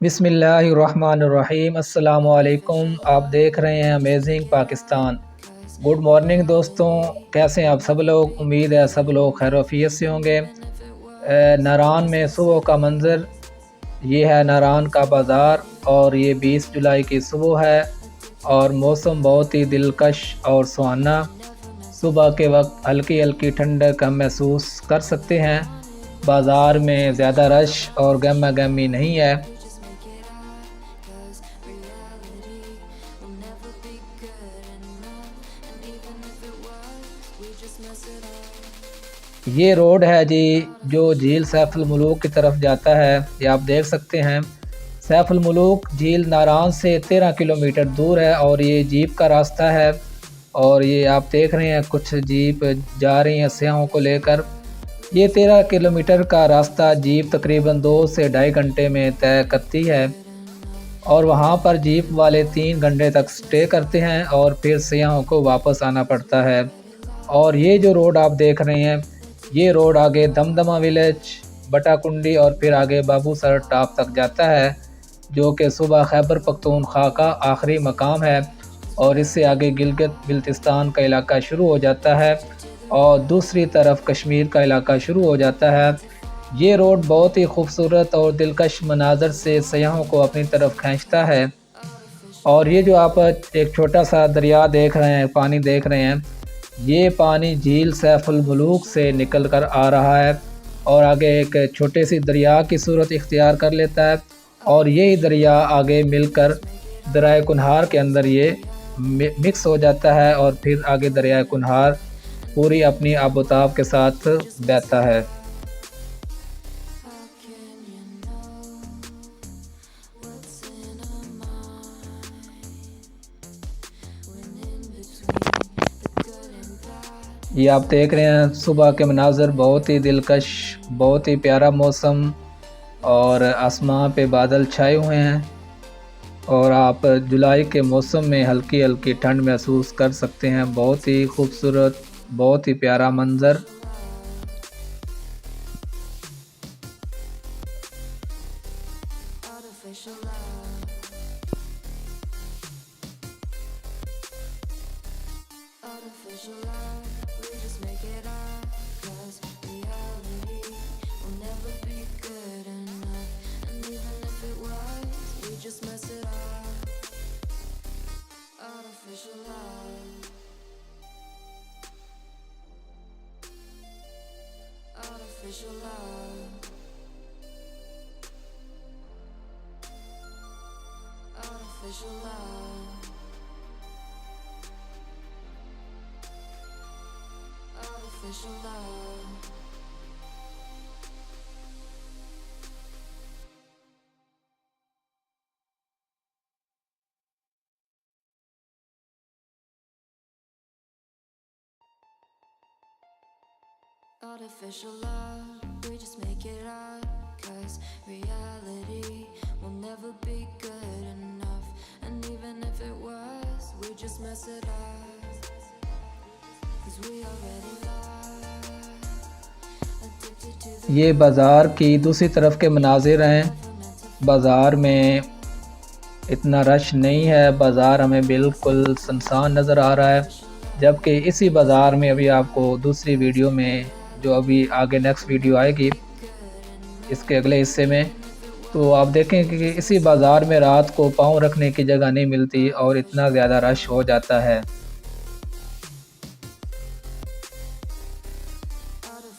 बिस्मिल्लाहिर्रहमानिर्रहीम। अस्सलाम वालेकुम। आप देख रहे हैं अमेजिंग पाकिस्तान। गुड मॉर्निंग दोस्तों, कैसे हैं आप सब लोग? उम्मीद है सब लोग खैर से होंगे। नारान में सुबह का मंज़र, ये है नारान का बाज़ार और ये 20 जुलाई की सुबह है और मौसम बहुत ही दिलकश और सुहाना। सुबह के वक्त हल्की हल्की ठंडक हम महसूस कर सकते हैं। बाज़ार में ज़्यादा रश और गहमा गहमी नहीं है। ये रोड है जी जो झील सैफुल मुलूक की तरफ जाता है। ये आप देख सकते हैं। सैफुल मुलूक झील नारान से 13 किलोमीटर दूर है और ये जीप का रास्ता है। और ये आप देख रहे हैं कुछ जीप जा रही हैं सयाहों को लेकर। ये 13 किलोमीटर का रास्ता जीप तकरीबन 2 से ढाई घंटे में तय करती है और वहाँ पर जीप वाले 3 घंटे तक स्टे करते हैं और फिर सयाहों को वापस आना पड़ता है। और ये जो रोड आप देख रहे हैं, ये रोड आगे दमदमा विलेज, बटाकुंडी और फिर आगे बाबूसर टॉप तक जाता है, जो कि सूबा खैबर पख्तूनख्वा का आखिरी मकाम है। और इससे आगे गिलगित बिल्तिस्तान का इलाका शुरू हो जाता है और दूसरी तरफ कश्मीर का इलाका शुरू हो जाता है। ये रोड बहुत ही खूबसूरत और दिलकश मनाज़र से सयाहों को अपनी तरफ खींचता है। और ये जो आप एक छोटा सा दरिया देख रहे हैं, पानी देख रहे हैं, ये पानी झील सैफुल मुलूक से निकल कर आ रहा है और आगे एक छोटे सी दरिया की सूरत इख्तियार कर लेता है और यही दरिया आगे मिलकर दरिया कुन्हार के अंदर ये मिक्स हो जाता है और फिर आगे दरिया कुन्हार पूरी अपनी आबोताब के साथ बहता है। ये आप देख रहे हैं सुबह के मनाज़र, बहुत ही दिलकश, बहुत ही प्यारा मौसम और आसमां पे बादल छाए हुए हैं और आप जुलाई के मौसम में हल्की हल्की ठंड महसूस कर सकते हैं। बहुत ही खूबसूरत, बहुत ही प्यारा मंज़र। Artificial love, we just make it up, 'cause reality will never be good enough. And even if it was, we just mess it up, 'cause we already lost, addicted to the ये बाज़ार की दूसरी तरफ के मनाज़िर हैं। बाज़ार में इतना रश नहीं है, बाज़ार हमें बिल्कुल सुनसान नज़र आ रहा है। जबकि इसी बाज़ार में अभी आपको दूसरी वीडियो में, जो अभी आगे नेक्स्ट वीडियो आएगी इसके अगले हिस्से में, तो आप देखें कि इसी बाज़ार में रात को पाँव रखने की जगह नहीं मिलती और इतना ज़्यादा रश हो जाता है।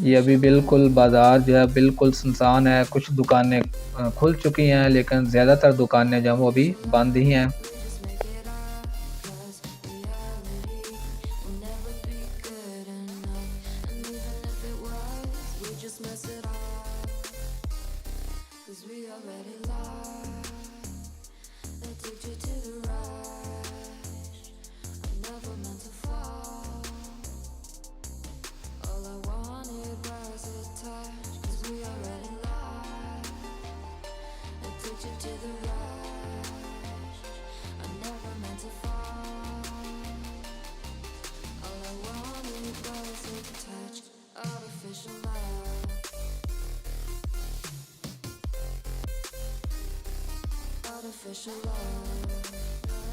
ये अभी बिल्कुल बाज़ार जो है बिल्कुल सुनसान है। कुछ दुकानें खुल चुकी हैं लेकिन ज़्यादातर दुकानें जो हैं वो अभी बंद ही हैं।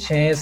6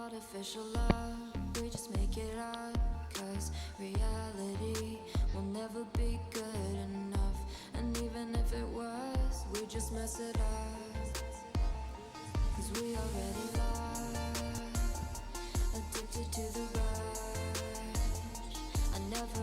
Artificial love, we just make it up, 'cause reality will never be good enough. And even if it was, we just mess it up, 'cause we already lost, addicted to the rush. I never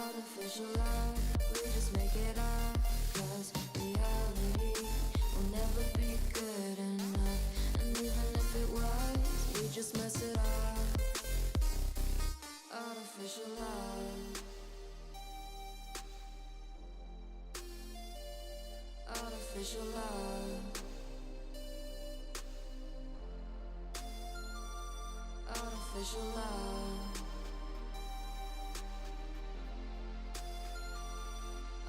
Artificial love, we just make it up, 'cause reality will never be good enough. And even if it was, we just mess it up. Artificial love. Artificial love. Artificial love.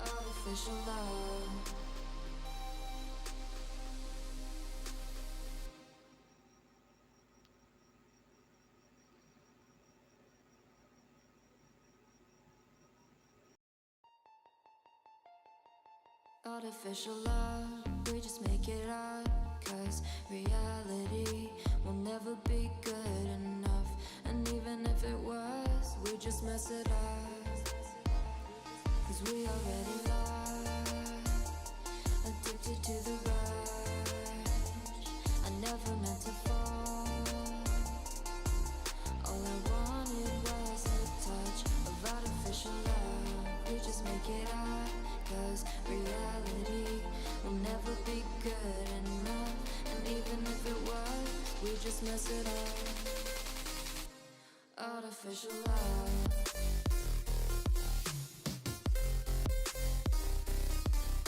Artificial love. Artificial love, we just make it up, 'cause reality will never be good enough. And even if it was, we just mess it up, 'cause we already lost, addicted to the rush. I never meant to fall. All I wanted was a touch of artificial love. We just make it up, 'cause reality will never be good enough. And even if it was, we just mess it up. Artificial love.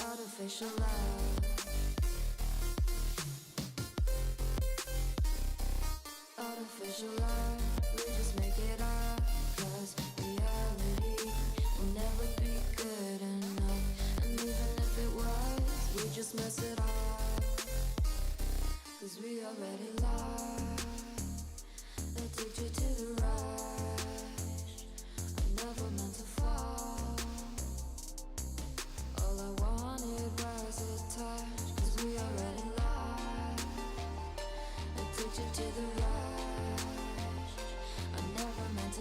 Artificial love. Artificial love, we just make it up, 'cause reality will never be good enough. And even if it was, we just mess it up, 'cause we already lost, addicted to the rush. I never meant to fall. All I wanted was a touch, 'cause we already lost, addicted to the rush. I never meant to